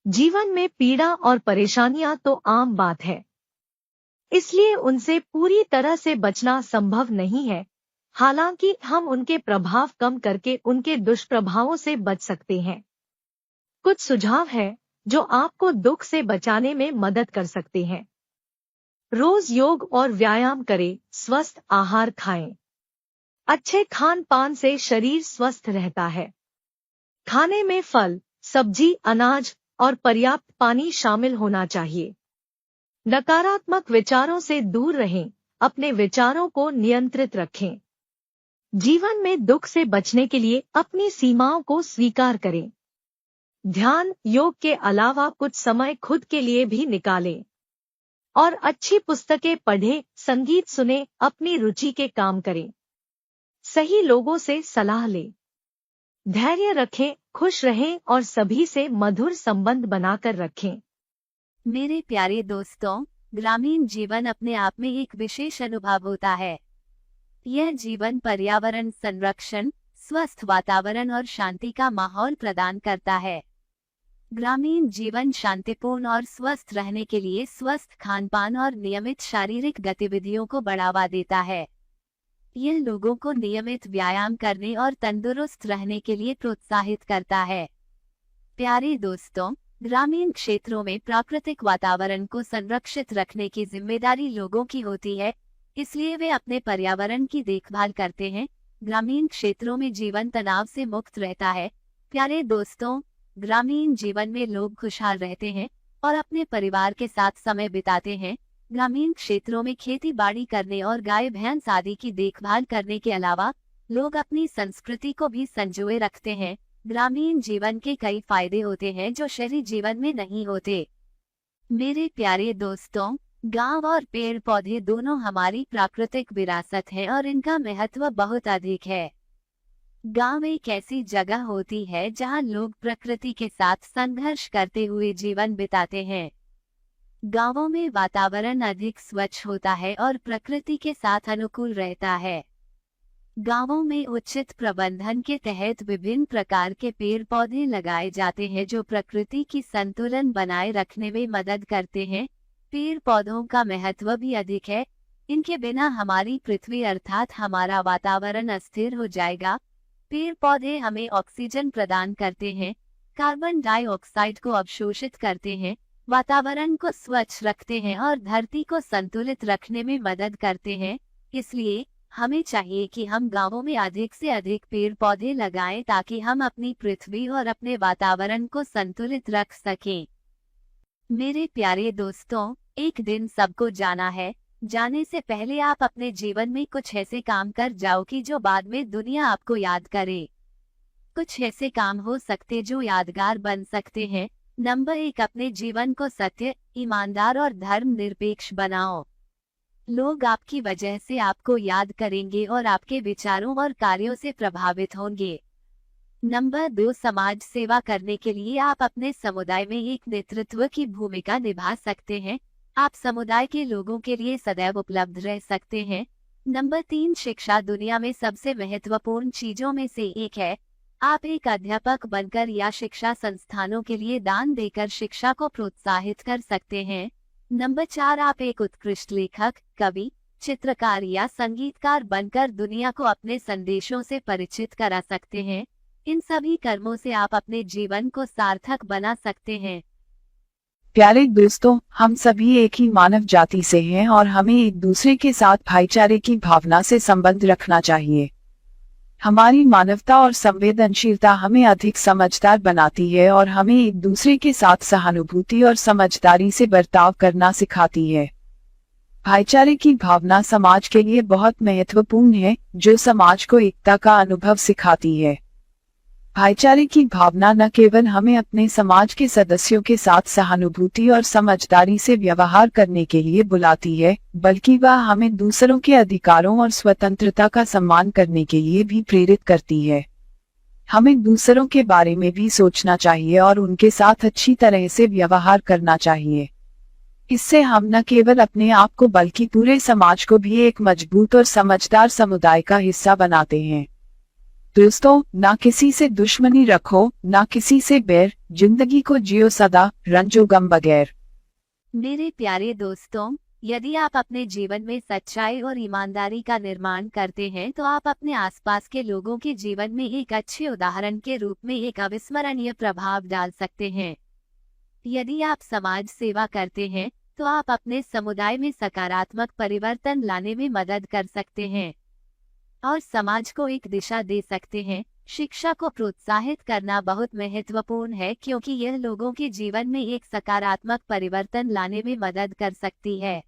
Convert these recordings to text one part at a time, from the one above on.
जीवन में पीड़ा और परेशानियां तो आम बात है, इसलिए उनसे पूरी तरह से बचना संभव नहीं है। हालांकि हम उनके प्रभाव कम करके उनके दुष्प्रभावों से बच सकते हैं। कुछ सुझाव है जो आपको दुख से बचाने में मदद कर सकते हैं। रोज योग और व्यायाम करें, स्वस्थ आहार खाएं। अच्छे खान पान से शरीर स्वस्थ रहता है। खाने में फल, सब्जी, अनाज और पर्याप्त पानी शामिल होना चाहिए। नकारात्मक विचारों से दूर रहें, अपने विचारों को नियंत्रित रखें। जीवन में दुख से बचने के लिए अपनी सीमाओं को स्वीकार करें। ध्यान, योग के अलावा कुछ समय खुद के लिए भी निकालें और अच्छी पुस्तकें पढ़ें, संगीत सुनें, अपनी रुचि के काम करें। सही लोगों से सलाह लें। धैर्य रखें, खुश रहें और सभी से मधुर संबंध बनाकर रखें। मेरे प्यारे दोस्तों, ग्रामीण जीवन अपने आप में एक विशेष अनुभव होता है। यह जीवन पर्यावरण संरक्षण, स्वस्थ वातावरण और शांति का माहौल प्रदान करता है। ग्रामीण जीवन शांतिपूर्ण और स्वस्थ रहने के लिए स्वस्थ खानपान और नियमित शारीरिक गतिविधियों को बढ़ावा देता है। यह लोगों को नियमित व्यायाम करने और तंदुरुस्त रहने के लिए प्रोत्साहित करता है। प्यारे दोस्तों, ग्रामीण क्षेत्रों में प्राकृतिक वातावरण को संरक्षित रखने की जिम्मेदारी लोगों की होती है, इसलिए वे अपने पर्यावरण की देखभाल करते हैं। ग्रामीण क्षेत्रों में जीवन तनाव से मुक्त रहता है। प्यारे दोस्तों, ग्रामीण जीवन में लोग खुशहाल रहते हैं और अपने परिवार के साथ समय बिताते हैं। ग्रामीण क्षेत्रों में खेती बाड़ी करने और गाय भैंस आदि की देखभाल करने के अलावा लोग अपनी संस्कृति को भी संजोए रखते हैं। ग्रामीण जीवन के कई फायदे होते हैं जो शहरी जीवन में नहीं होते। मेरे प्यारे दोस्तों, गांव और पेड़ पौधे दोनों हमारी प्राकृतिक विरासत है और इनका महत्व बहुत अधिक है। गांव एक ऐसी जगह होती है जहां लोग प्रकृति के साथ संघर्ष करते हुए जीवन बिताते हैं। गांवों में वातावरण अधिक स्वच्छ होता है और प्रकृति के साथ अनुकूल रहता है। गांवों में उचित प्रबंधन के तहत विभिन्न प्रकार के पेड़ पौधे लगाए जाते हैं जो प्रकृति की संतुलन बनाए रखने में मदद करते हैं। पेड़ पौधों का महत्व भी अधिक है। इनके बिना हमारी पृथ्वी अर्थात हमारा वातावरण अस्थिर हो जाएगा। पेड़ पौधे हमें ऑक्सीजन प्रदान करते हैं, कार्बन डाइऑक्साइड को अवशोषित करते हैं, वातावरण को स्वच्छ रखते हैं और धरती को संतुलित रखने में मदद करते हैं। इसलिए हमें चाहिए कि हम गांवों में अधिक से अधिक पेड़ पौधे लगाएं ताकि हम अपनी पृथ्वी और अपने वातावरण को संतुलित रख सकें। मेरे प्यारे दोस्तों, एक दिन सबको जाना है। जाने से पहले आप अपने जीवन में कुछ ऐसे काम कर जाओ कि जो बाद में दुनिया आपको याद करे। कुछ ऐसे काम हो सकते जो यादगार बन सकते हैं। नंबर 1, अपने जीवन को सत्य, ईमानदार और धर्मनिरपेक्ष बनाओ। लोग आपकी वजह से आपको याद करेंगे और आपके विचारों और कार्यों से प्रभावित होंगे। नंबर 2, समाज सेवा करने के लिए आप अपने समुदाय में एक नेतृत्व की भूमिका निभा सकते हैं। आप समुदाय के लोगों के लिए सदैव उपलब्ध रह सकते हैं। नंबर 3, शिक्षा दुनिया में सबसे महत्वपूर्ण चीजों में से एक है। आप एक अध्यापक बनकर या शिक्षा संस्थानों के लिए दान देकर शिक्षा को प्रोत्साहित कर सकते हैं। नंबर 4, आप एक उत्कृष्ट लेखक, कवि, चित्रकार या संगीतकार बनकर दुनिया को अपने संदेशों से परिचित करा सकते हैं। इन सभी कर्मों से आप अपने जीवन को सार्थक बना सकते हैं। प्यारे दोस्तों, हम सभी एक ही मानव जाति से हैं और हमें एक दूसरे के साथ भाईचारे की भावना से संबंध रखना चाहिए। हमारी मानवता और संवेदनशीलता हमें अधिक समझदार बनाती है और हमें एक दूसरे के साथ सहानुभूति और समझदारी से बर्ताव करना सिखाती है। भाईचारे की भावना समाज के लिए बहुत महत्वपूर्ण है, जो समाज को एकता का अनुभव सिखाती है। भाईचारे की भावना न केवल हमें अपने समाज के सदस्यों के साथ सहानुभूति और समझदारी से व्यवहार करने के लिए बुलाती है, बल्कि वह हमें दूसरों के अधिकारों और स्वतंत्रता का सम्मान करने के लिए भी प्रेरित करती है। हमें दूसरों के बारे में भी सोचना चाहिए और उनके साथ अच्छी तरह से व्यवहार करना चाहिए। इससे हम न केवल अपने आप को बल्कि पूरे समाज को भी एक मजबूत और समझदार समुदाय का हिस्सा बनाते हैं। दोस्तों, ना किसी से दुश्मनी रखो, ना किसी से बैर, जिंदगी को जियो सदा रंजो गम बगैर। मेरे प्यारे दोस्तों, यदि आप अपने जीवन में सच्चाई और ईमानदारी का निर्माण करते हैं तो आप अपने आसपास के लोगों के जीवन में एक अच्छे उदाहरण के रूप में एक अविस्मरणीय प्रभाव डाल सकते हैं। यदि आप समाज सेवा करते हैं तो आप अपने समुदाय में सकारात्मक परिवर्तन लाने में मदद कर सकते हैं और समाज को एक दिशा दे सकते हैं। शिक्षा को प्रोत्साहित करना बहुत महत्वपूर्ण है क्योंकि यह लोगों के जीवन में एक सकारात्मक परिवर्तन लाने में मदद कर सकती है।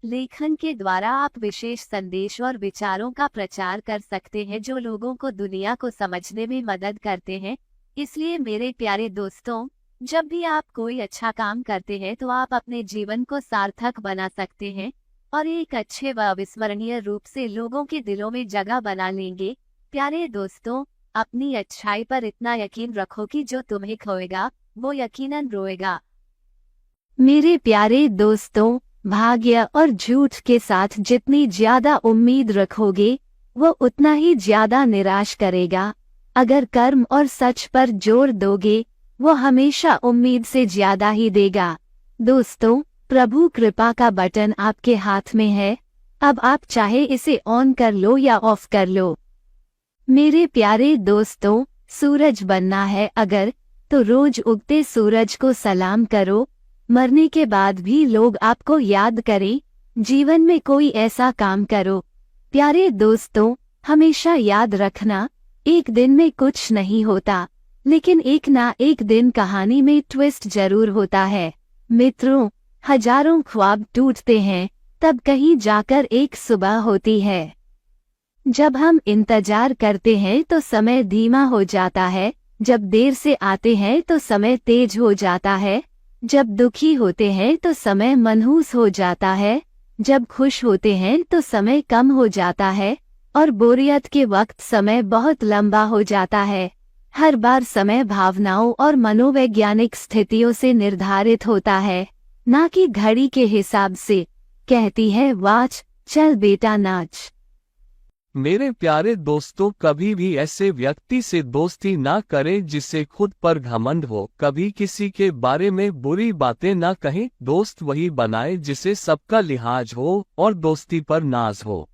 लेखन के द्वारा आप विशेष संदेश और विचारों का प्रचार कर सकते हैं जो लोगों को दुनिया को समझने में मदद करते हैं। इसलिए मेरे प्यारे दोस्तों, जब भी आप कोई अच्छा काम करते हैं तो आप अपने जीवन को सार्थक बना सकते हैं और एक अच्छे व अविस्मरणीय रूप से लोगों के दिलों में जगह बना लेंगे। प्यारे दोस्तों, अपनी अच्छाई पर इतना यकीन रखो कि जो तुम्हें खोएगा वो यकीनन रोएगा। मेरे प्यारे दोस्तों, भाग्य और झूठ के साथ जितनी ज्यादा उम्मीद रखोगे वो उतना ही ज्यादा निराश करेगा। अगर कर्म और सच पर जोर दोगे वो हमेशा उम्मीद से ज्यादा ही देगा। दोस्तों, प्रभु कृपा का बटन आपके हाथ में है। अब आप चाहे इसे ऑन कर लो या ऑफ कर लो। मेरे प्यारे दोस्तों, सूरज बनना है अगर, तो रोज उगते सूरज को सलाम करो। मरने के बाद भी लोग आपको याद करें। जीवन में कोई ऐसा काम करो। प्यारे दोस्तों, हमेशा याद रखना, एक दिन में कुछ नहीं होता, लेकिन एक ना एक दिन कहानी में ट्विस्ट जरूर होता है। मित्रों, हजारों ख्वाब टूटते हैं, तब कहीं जाकर एक सुबह होती है। जब हम इंतजार करते हैं तो समय धीमा हो जाता है, जब देर से आते हैं तो समय तेज हो जाता है, जब दुखी होते हैं तो समय मनहूस हो जाता है, जब खुश होते हैं तो समय कम हो जाता है और बोरियत के वक्त समय बहुत लंबा हो जाता है। हर बार समय भावनाओं और मनोवैज्ञानिक स्थितियों से निर्धारित होता है, ना कि घड़ी के हिसाब से। कहती है वाच, चल बेटा नाच। मेरे प्यारे दोस्तों, कभी भी ऐसे व्यक्ति से दोस्ती ना करें जिसे खुद पर घमंड हो। कभी किसी के बारे में बुरी बातें ना कहें। दोस्त वही बनाए जिसे सबका लिहाज हो और दोस्ती पर नाज हो।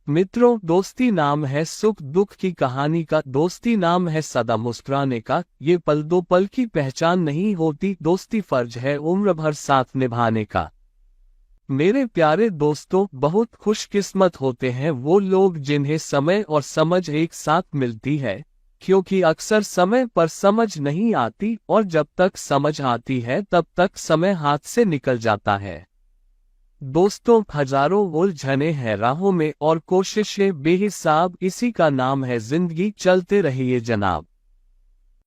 मित्रों, दोस्ती नाम है सुख दुख की कहानी का, दोस्ती नाम है सदा मुस्कुराने का। ये पल दो पल की पहचान नहीं होती, दोस्ती फर्ज है उम्र भर साथ निभाने का। मेरे प्यारे दोस्तों, बहुत खुशकिस्मत होते हैं वो लोग जिन्हें समय और समझ एक साथ मिलती है, क्योंकि अक्सर समय पर समझ नहीं आती और जब तक समझ आती है तब तक समय हाथ से निकल जाता है। दोस्तों, हजारों उलझने हैं राहों में और कोशिशें बेहिसाब, इसी का नाम है जिंदगी। चलते रहिए जनाब।